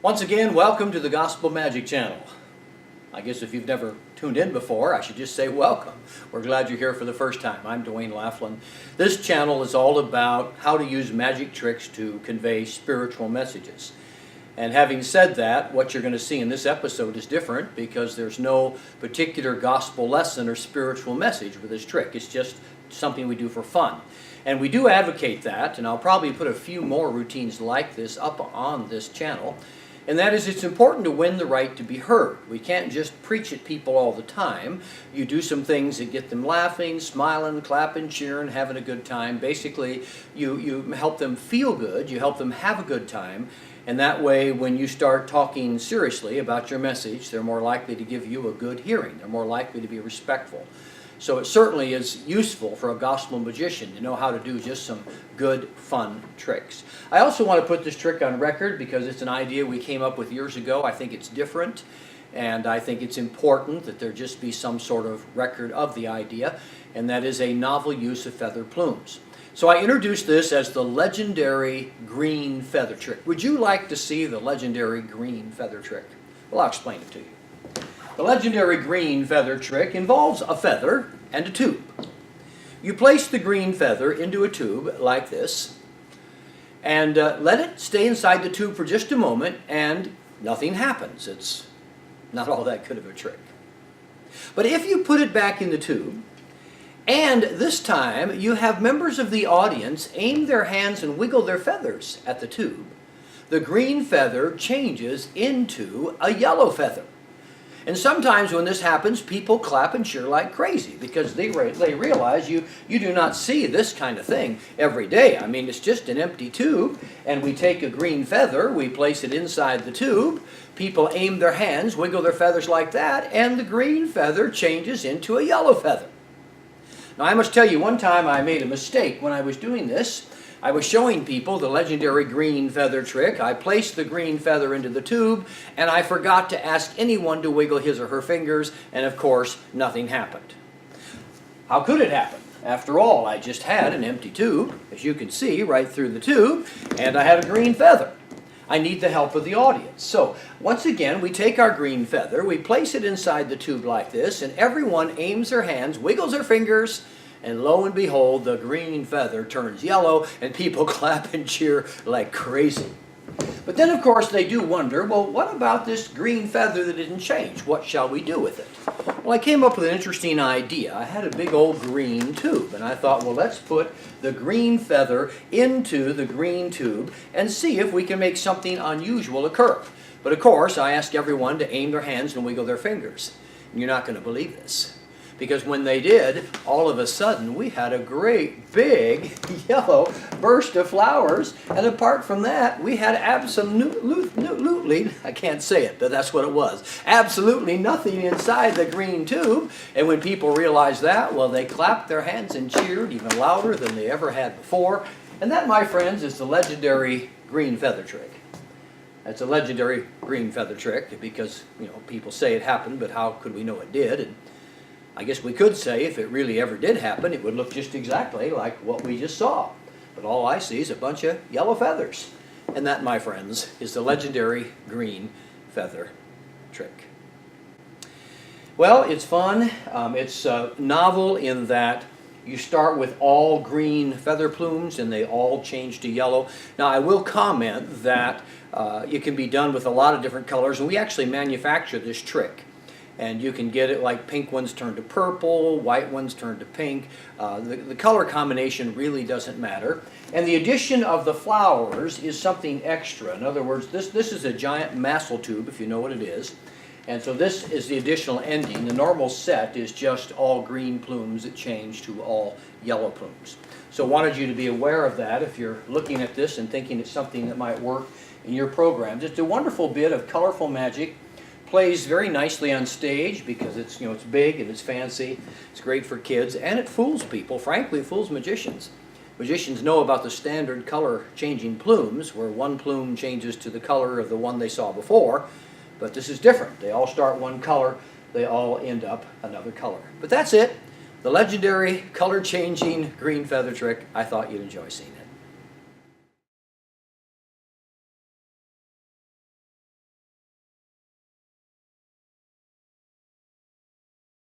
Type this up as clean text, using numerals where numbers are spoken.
Once again, welcome to the Gospel Magic Channel. I guess if you've never tuned in before, I should just say welcome. We're glad you're here for the first time. I'm Dwayne Laughlin. This channel is all about how to use magic tricks to convey spiritual messages. And having said that, what you're going to see in this episode is different because there's no particular gospel lesson or spiritual message with this trick. It's just something we do for fun. And we do advocate that, and I'll probably put a few more routines like this up on this channel. And that is, it's important to win the right to be heard. We can't just preach at people all the time. You do some things that get them laughing, smiling, clapping, cheering, having a good time. Basically, you help them feel good, you help them have a good time, and that way when you start talking seriously about your message, they're more likely to give you a good hearing. They're more likely to be respectful. So it certainly is useful for a gospel magician to know how to do just some good, fun tricks. I also want to put this trick on record because it's an idea we came up with years ago. I think it's different, and I think it's important that there just be some sort of record of the idea, and that is a novel use of feather plumes. So I introduced this as the legendary green feather trick. Would you like to see the legendary green feather trick? Well, I'll explain it to you. The legendary green feather trick involves a feather and a tube. You place the green feather into a tube like this and let it stay inside the tube for just a moment and nothing happens. It's not all that good of a trick. But if you put it back in the tube and this time you have members of the audience aim their hands and wiggle their feathers at the tube, the green feather changes into a yellow feather. And sometimes when this happens, people clap and cheer like crazy because they realize you do not see this kind of thing every day. I mean, it's just an empty tube, and we take a green feather, we place it inside the tube, people aim their hands, wiggle their feathers like that, and the green feather changes into a yellow feather. Now, I must tell you, one time I made a mistake when I was doing this. I was showing people the legendary green feather trick. I placed the green feather into the tube, and I forgot to ask anyone to wiggle his or her fingers, and of course, nothing happened. How could it happen? After all, I just had an empty tube, as you can see, right through the tube, and I had a green feather. I need the help of the audience. So, once again, we take our green feather, we place it inside the tube like this, and everyone aims their hands, wiggles their fingers, and lo and behold, the green feather turns yellow, and people clap and cheer like crazy. But then, of course, they do wonder, well, what about this green feather that didn't change? What shall we do with it? Well, I came up with an interesting idea. I had a big old green tube, and I thought, well, let's put the green feather into the green tube and see if we can make something unusual occur. But, of course, I asked everyone to aim their hands and wiggle their fingers. And you're not going to believe this. Because when they did, all of a sudden, we had a great big yellow burst of flowers. And apart from that, we had absolutely, I can't say it, but that's what it was, absolutely nothing inside the green tube. And when people realized that, well, they clapped their hands and cheered even louder than they ever had before. And that, my friends, is the legendary green feather trick. It's a legendary green feather trick because, people say it happened, but how could we know it did? And I guess we could say if it really ever did happen, it would look just exactly like what we just saw. But all I see is a bunch of yellow feathers. And that, my friends, is the legendary green feather trick. Well, it's fun. It's novel in that you start with all green feather plumes and they all change to yellow. Now, I will comment that it can be done with a lot of different colors, and we actually manufacture this trick. And you can get it like pink ones turn to purple, white ones turn to pink. The color combination really doesn't matter. And the addition of the flowers is something extra. In other words, this is a giant massel tube, if you know what it is. And so this is the additional ending. The normal set is just all green plumes that change to all yellow plumes. So I wanted you to be aware of that if you're looking at this and thinking it's something that might work in your program. Just a wonderful bit of colorful magic. Plays very nicely on stage because it's big and it's fancy. It's great for kids and it fools people. Frankly, it fools magicians. Magicians know about the standard color changing plumes where one plume changes to the color of the one they saw before, but this is different. They all start one color, they all end up another color. But that's it. The legendary color changing green feather trick. I thought you'd enjoy seeing it.